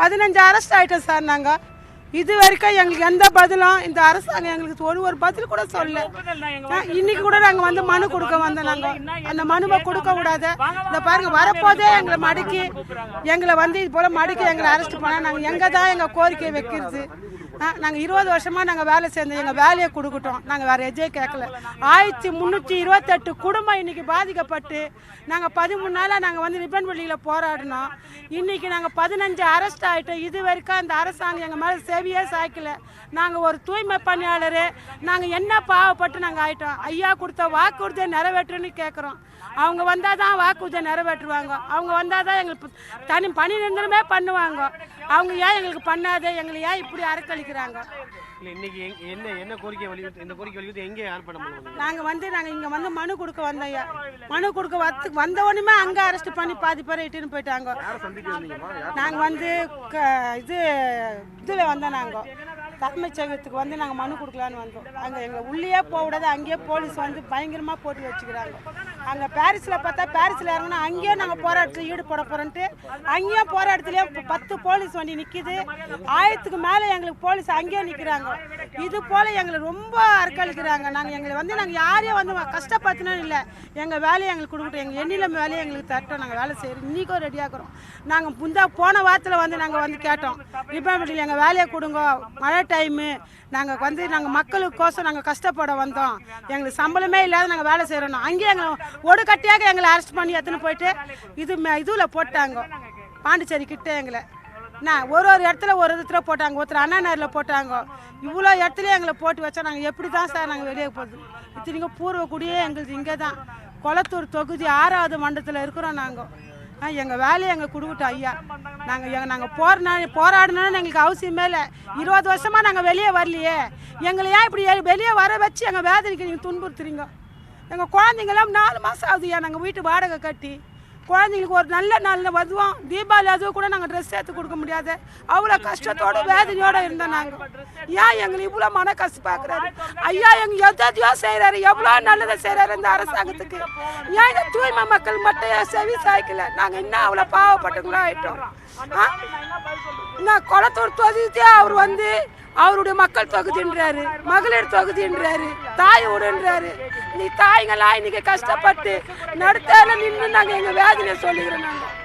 15 arrest ஆகிட்டோம் sir. நாங்கள் இது வரைக்கும் எங்களுக்கு எந்த பதிலும் இந்த அரசாங்கம் எங்களுக்கு ஒரு பதில் கூட சொல்ல. இன்னைக்கு கூட நாங்கள் வந்து மனு கொடுக்க வந்தோம். நாங்கள் அந்த மனுவை கொடுக்க கூடாது. இந்த பாருங்க வரப்போதே எங்களை மடக்கி எங்களை வந்து இது போல் மடக்கி எங்களை அரெஸ்ட் பண்ணால் நாங்கள் எங்கே தான் எங்கள் கோரிக்கை வைக்கிறது? நாங்கள் 20 வருஷமாக நாங்கள் வேலை சேர்ந்தோம். எங்கள் வேலையை கொடுக்கட்டும். நாங்கள் வேறு எஜ்ஜே கேட்கல. 1328 குடும்பம் இன்றைக்கி பாதிக்கப்பட்டு நாங்கள் 13 நாளாக நாங்கள் வந்து ரிப்பன் பள்ளியில் போராடினோம். இன்றைக்கி நாங்கள் 15 அரெஸ்ட் ஆகிட்டோம். இது வரைக்கும் அந்த அரசாங்கம் எங்கள் மேலே செவியே சாய்க்கல. நாங்கள் ஒரு தூய்மை பணியாளர். நாங்கள் என்ன பாவப்பட்டு நாங்கள் ஆகிட்டோம். ஐயா கொடுத்த வாக்குறுதியை நிறைவேற்றுன்னு கேட்குறோம். அவங்க வந்தால் தான் வாக்குறுதியை நிறைவேற்றுவாங்க. அவங்க வந்தால் தான் எங்களுக்கு பணி நிரந்தரமே பண்ணுவாங்க. அவங்க ஏன் எங்களுக்கு பண்ணாதே? எங்களை ஏன் இப்படி அறக்கழிக்கிறாங்க? நாங்கள் இங்கே வந்து மனு கொடுக்க வந்தோம். மனு கொடுக்க வந்தவொன்னுமே அங்கே அரெஸ்ட் பண்ணி பாதி பேரை இட்டுன்னு போயிட்டாங்க. நாங்கள் வந்து இதில் வந்தோம். நாங்கள் தலைமைச் செயலகத்துக்கு வந்து நாங்கள் மனு கொடுக்கலான்னு வந்தோம். அங்கே எங்களை உள்ளே போக விடாது. அங்கேயே போலீஸ் வந்து பயங்கரமாக போட்டு வச்சுக்கிறாங்க. அங்கே பாரிஸில் பார்த்தா பாரிஸில் இறங்கினா அங்கேயும் நாங்கள் போராட்டத்தில் ஈடுபட போகிறோன்ட்டு அங்கேயும் போராட்டத்துலேயே 10 போலீஸ் வண்டி நிற்கிது. 1000க்கு மேலே எங்களுக்கு போலீஸ் அங்கேயே நிற்கிறாங்க. இது போல் எங்களை ரொம்ப அறக்கழிக்கிறாங்க. நாங்கள் யாரையும் வந்து கஷ்டப்படுத்தினோம் இல்லை. எங்கள் வேலையை எங்களுக்கு கொடுக்கட்டும். எங்கள் எண்ணிலம் வேலையை எங்களுக்கு தரட்டும். நாங்கள் வேலை செய்கிறோம். இன்றைக்கும் ரெடியாகிறோம். நாங்கள் போன வாரத்தில் வந்து நாங்கள் கேட்டோம். ரிப்பன் எங்கள் வேலையை கொடுங்க. மழை டைமு நாங்கள் மக்களுக்கோசம் நாங்கள் கஷ்டப்பட வந்தோம். எங்களுக்கு சம்பளமே இல்லாத நாங்கள் வேலை செய்கிறோம். அங்கேயே எங்களை ஒடுக்கட்டியாக எங்களை அரெஸ்ட் பண்ணி எடுத்துன்னு போயிட்டு இதில் போட்டாங்க. பாண்டிச்சேரி கிட்டே எங்களை ஒரு இடத்துல போட்டாங்க. ஒருத்தர் அண்ணா நகரில் போட்டாங்க. இவ்வளோ இடத்துல எங்களை போட்டு வச்சா நாங்கள் எப்படி தான் சார் நாங்கள் வெளியே போகுது? இத்தனைக்கும் பூர்வக்குடியே எங்களுக்கு இங்கே தான் கொளத்தூர் தொகுதி 6வது மண்டலத்தில் இருக்கிறோம். நாங்கள் எங்கள் வேலையை எங்கள் கொடுக்கட்டும் ஐயா. நாங்கள் போராடணும்னு எங்களுக்கு அவசியமே இல்லை. 20 வருஷமாக நாங்கள் வெளியே வரலையே. எங்களை ஏன் இப்படி வெளியே வர வச்சு எங்கள் வேதனைக்கு நீங்கள் துன்புறுத்துறீங்க? எங்கள் குழந்தைங்களாம் 4 மாதம் ஆகுதுயா. நாங்கள் வீட்டு வாடகை கட்டி குழந்தைங்களுக்கு ஒரு நல்ல நாளில் வருவோம். தீபாவளி அதுவும் கூட நாங்கள் ட்ரெஸ் சேர்த்து கொடுக்க முடியாது. அவ்வளோ கஷ்டத்தோடு வேதனையோடு இருந்தோம். நாங்கள் ஏன் எங்களுக்கு இவ்வளோ மன கஷ்டப்பாக்குறாரு ஐயா? எங்கள் எதையோ செய்கிறாரு. எவ்வளோ நல்லதை செய்கிறாரு இந்த அரசாங்கத்துக்கு. ஏன் இந்த தூய்மை மக்கள் மட்டும் செவி சாய்க்கல? நாங்கள் இன்னும் அவ்வளோ பாவப்பட்டவங்களா ஆகிட்டோம். நான் கொளத்தூர் தொகுதியே அவர் வந்து அவருடைய மக்கள் தொகுதின்றாரு, மகளிர் தொகுதின்றாரு, தாய் விடுன்றாரு. நீ தாய்ங்களா இன்னைக்கு கஷ்டப்பட்டு நடுத்தால நின்று நாங்கள் எங்கள் வேதனையை சொல்லிக்கிறோம். நாங்கள்